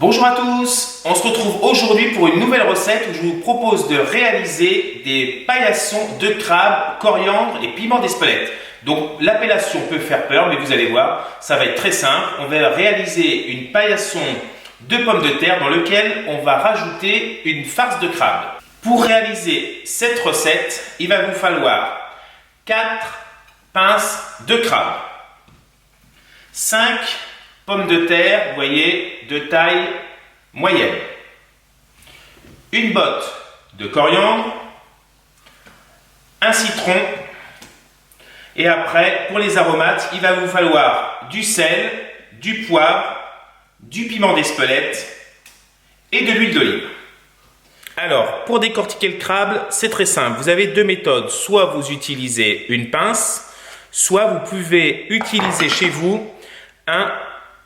Bonjour à tous, on se retrouve aujourd'hui pour une nouvelle recette où je vous propose de réaliser des paillassons de crabe, coriandre et piment d'Espelette. Donc l'appellation peut faire peur, mais vous allez voir, ça va être très simple. On va réaliser une paillasson de pommes de terre dans lequel on va rajouter une farce de crabe. Pour réaliser cette recette, il va vous falloir 4 pinces de crabe, 5 pommes de terre, vous voyez, de taille moyenne, une botte de coriandre, un citron, et après, pour les aromates, il va vous falloir du sel, du poivre, du piment d'Espelette et de l'huile d'olive. Alors, pour décortiquer le crabe, c'est très simple. Vous avez deux méthodes. Soit vous utilisez une pince, soit vous pouvez utiliser chez vous un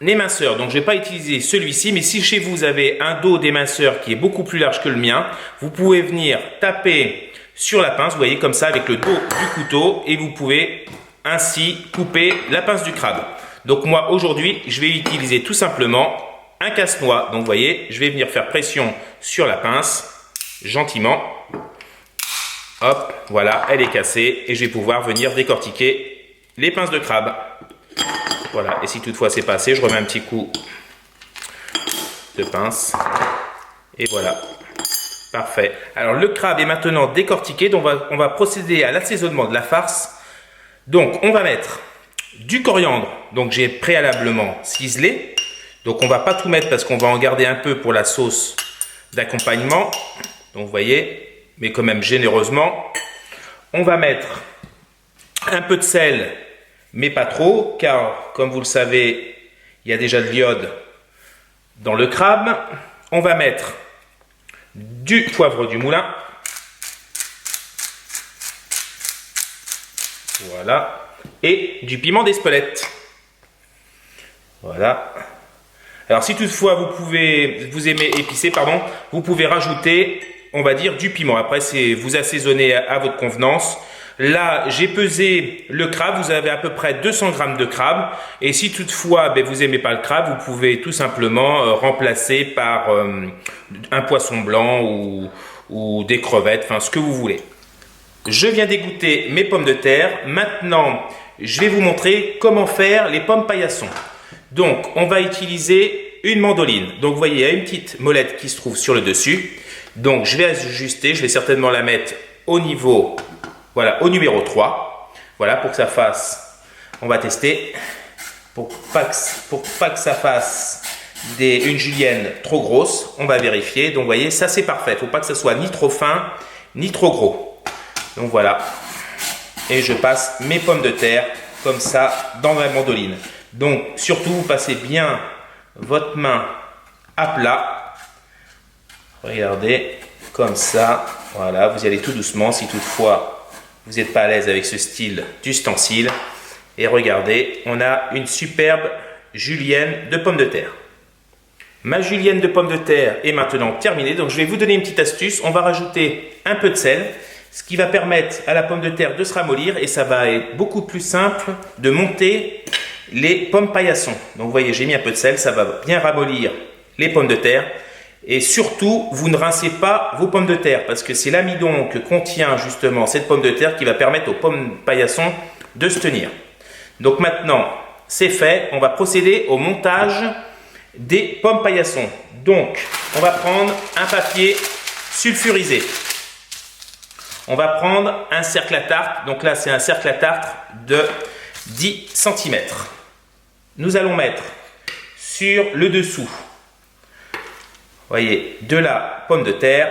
éminceur. Donc je ne vais pas utiliser celui-ci, mais si chez vous avez un dos d'éminceur qui est beaucoup plus large que le mien, vous pouvez venir taper sur la pince, vous voyez comme ça avec le dos du couteau, et vous pouvez ainsi couper la pince du crabe. Donc moi aujourd'hui, je vais utiliser tout simplement un casse-noix. Donc vous voyez, je vais venir faire pression sur la pince, gentiment. Hop, voilà, elle est cassée et je vais pouvoir venir décortiquer les pinces de crabe. Voilà, et si toutefois c'est pas assez, je remets un petit coup de pince. Et voilà, parfait. Alors le crabe est maintenant décortiqué, donc on va procéder à l'assaisonnement de la farce. Donc on va mettre du coriandre, donc j'ai préalablement ciselé. Donc on va pas tout mettre parce qu'on va en garder un peu pour la sauce d'accompagnement. Donc vous voyez, mais quand même généreusement. On va mettre un peu de sel, mais pas trop, car comme vous le savez, il y a déjà de l'iode dans le crabe. On va mettre du poivre du moulin. Voilà. Et du piment d'Espelette. Voilà. Alors si toutefois vous aimez épicé, pardon, vous pouvez rajouter, on va dire, du piment. Après, vous assaisonnez à votre convenance. Là, j'ai pesé le crabe, vous avez à peu près 200 g de crabe. Et si toutefois vous n'aimez pas le crabe, vous pouvez tout simplement remplacer par un poisson blanc ou des crevettes, enfin ce que vous voulez. Je viens d'égoutter mes pommes de terre. Maintenant, je vais vous montrer comment faire les pommes paillassons. Donc, on va utiliser une mandoline. Donc, vous voyez, il y a une petite molette qui se trouve sur le dessus. Donc, je vais ajuster, je vais certainement la mettre au niveau... Voilà, au numéro 3. Voilà, pour que ça fasse, on va tester, pour pas que ça fasse une julienne trop grosse, on va vérifier. Donc, vous voyez, ça c'est parfait. Il ne faut pas que ça soit ni trop fin, ni trop gros. Donc, voilà. Et je passe mes pommes de terre comme ça dans ma mandoline. Donc, surtout, vous passez bien votre main à plat. Regardez, comme ça. Voilà, vous y allez tout doucement si toutefois vous n'êtes pas à l'aise avec ce style d'ustensile. Et regardez, on a une superbe julienne de pommes de terre. Ma julienne de pommes de terre est maintenant terminée. Donc je vais vous donner une petite astuce. On va rajouter un peu de sel, ce qui va permettre à la pomme de terre de se ramollir. Et ça va être beaucoup plus simple de monter les pommes paillassons. Donc vous voyez, j'ai mis un peu de sel, ça va bien ramollir les pommes de terre. Et surtout, vous ne rincez pas vos pommes de terre parce que c'est l'amidon que contient justement cette pomme de terre qui va permettre aux pommes paillassons de se tenir. Donc maintenant, c'est fait. On va procéder au montage des pommes paillassons. Donc, on va prendre un papier sulfurisé. On va prendre un cercle à tarte. Donc là, c'est un cercle à tarte de 10 cm. Nous allons mettre sur le dessous, voyez, de la pomme de terre,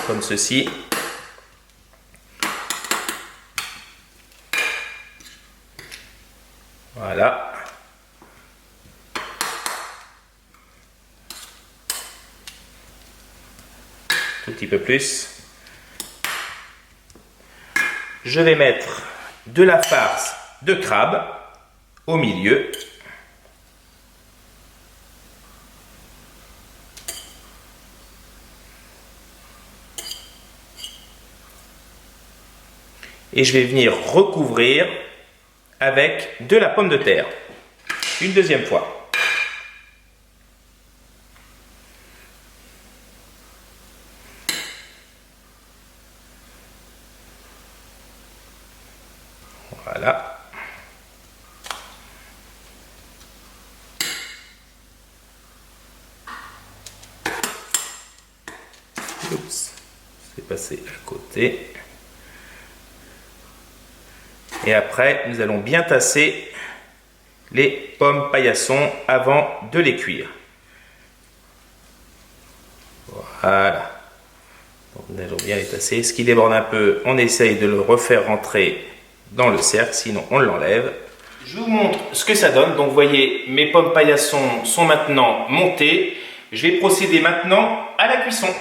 comme ceci. Voilà. Tout petit peu plus. Je vais mettre de la farce de crabe au milieu. Et je vais venir recouvrir avec de la pomme de terre. Une deuxième fois. Voilà. Oups, c'est passé à côté. Et après, nous allons bien tasser les pommes paillassons avant de les cuire. Voilà. Donc, nous allons bien les tasser. Ce qui déborde un peu, on essaye de le refaire rentrer dans le cercle, sinon on l'enlève. Je vous montre ce que ça donne. Donc, vous voyez, mes pommes paillassons sont maintenant montées. Je vais procéder maintenant à la cuisson.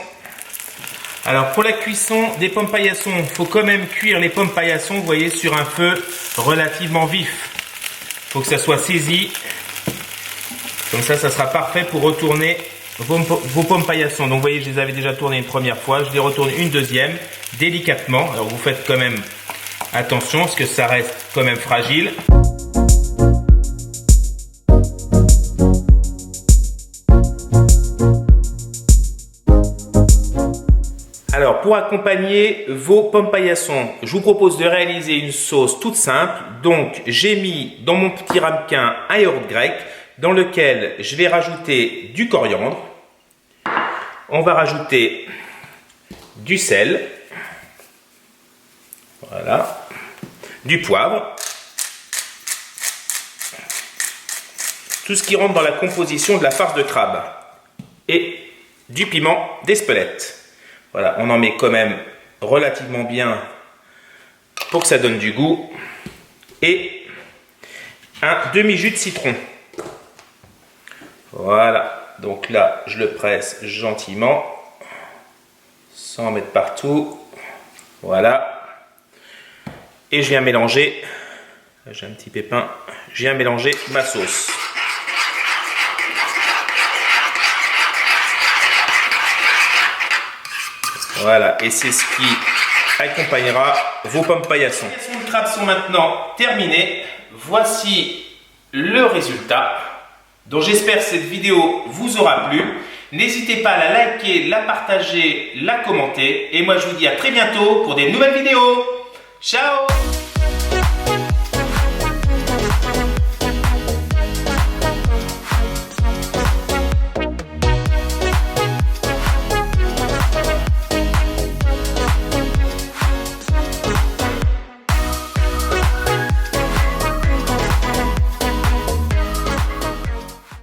Alors pour la cuisson des pommes paillassons, il faut quand même cuire les pommes paillassons, vous voyez, sur un feu relativement vif. Il faut que ça soit saisi. Comme ça sera parfait pour retourner vos pommes paillassons. Donc vous voyez, je les avais déjà tournées une première fois. Je les retourne une deuxième, délicatement. Alors vous faites quand même attention, parce que ça reste quand même fragile. Alors, pour accompagner vos pommes paillassons, je vous propose de réaliser une sauce toute simple. Donc, j'ai mis dans mon petit ramequin un yaourt grec dans lequel je vais rajouter du coriandre. On va rajouter du sel. Voilà. Du poivre. Tout ce qui rentre dans la composition de la farce de crabe. Et du piment d'Espelette. Voilà, on en met quand même relativement bien pour que ça donne du goût. Et un demi-jus de citron. Voilà, donc là, je le presse gentiment, sans en mettre partout. Voilà. Et je viens mélanger, j'ai un petit pépin, je viens mélanger ma sauce. Voilà, et c'est ce qui accompagnera vos pommes paillassons. Les paillassons de crabe sont maintenant terminés. Voici le résultat. Donc j'espère que cette vidéo vous aura plu. N'hésitez pas à la liker, la partager, la commenter. Et moi je vous dis à très bientôt pour des nouvelles vidéos. Ciao!